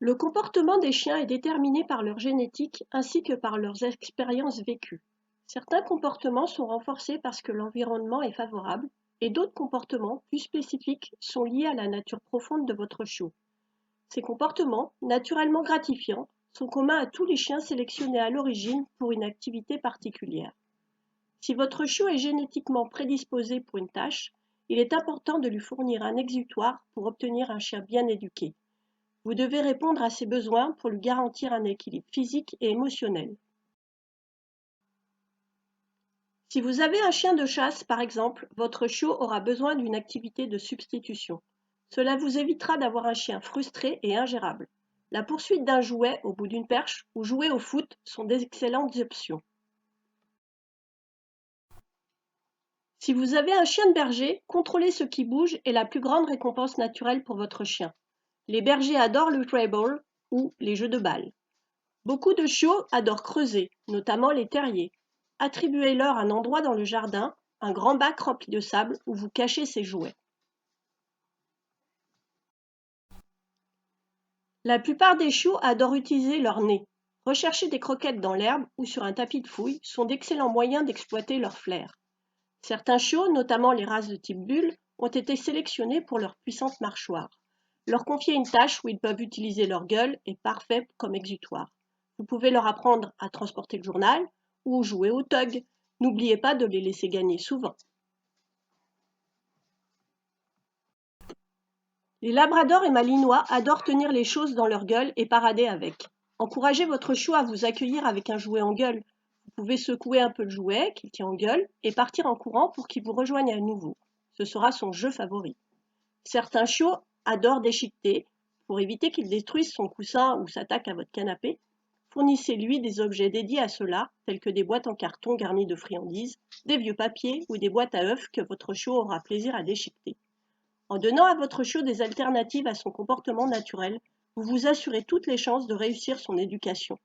Le comportement des chiens est déterminé par leur génétique ainsi que par leurs expériences vécues. Certains comportements sont renforcés parce que l'environnement est favorable et d'autres comportements plus spécifiques sont liés à la nature profonde de votre chiot. Ces comportements, naturellement gratifiants, sont communs à tous les chiens sélectionnés à l'origine pour une activité particulière. Si votre chiot est génétiquement prédisposé pour une tâche, il est important de lui fournir un exutoire pour obtenir un chien bien éduqué. Vous devez répondre à ses besoins pour lui garantir un équilibre physique et émotionnel. Si vous avez un chien de chasse, par exemple, votre chiot aura besoin d'une activité de substitution. Cela vous évitera d'avoir un chien frustré et ingérable. La poursuite d'un jouet au bout d'une perche ou jouer au foot sont d'excellentes options. Si vous avez un chien de berger, contrôler ce qui bouge est la plus grande récompense naturelle pour votre chien. Les bergers adorent le Scrabble ou les jeux de balles. Beaucoup de chiots adorent creuser, notamment les terriers. Attribuez-leur un endroit dans le jardin, un grand bac rempli de sable où vous cachez ces jouets. La plupart des chiots adorent utiliser leur nez. Rechercher des croquettes dans l'herbe ou sur un tapis de fouille sont d'excellents moyens d'exploiter leur flair. Certains chiots, notamment les races de type bulle, ont été sélectionnés pour leur puissante mâchoire. Leur confier une tâche où ils peuvent utiliser leur gueule est parfait comme exutoire. Vous pouvez leur apprendre à transporter le journal ou jouer au tug. N'oubliez pas de les laisser gagner souvent. Les labradors et malinois adorent tenir les choses dans leur gueule et parader avec. Encouragez votre chiot à vous accueillir avec un jouet en gueule. Vous pouvez secouer un peu le jouet qu'il tient en gueule et partir en courant pour qu'il vous rejoigne à nouveau. Ce sera son jeu favori. Certains chiots adorent déchiqueter. Pour éviter qu'il détruise son coussin ou s'attaque à votre canapé, fournissez-lui des objets dédiés à cela, tels que des boîtes en carton garnies de friandises, des vieux papiers ou des boîtes à œufs que votre chiot aura plaisir à déchiqueter. En donnant à votre chiot des alternatives à son comportement naturel, vous vous assurez toutes les chances de réussir son éducation.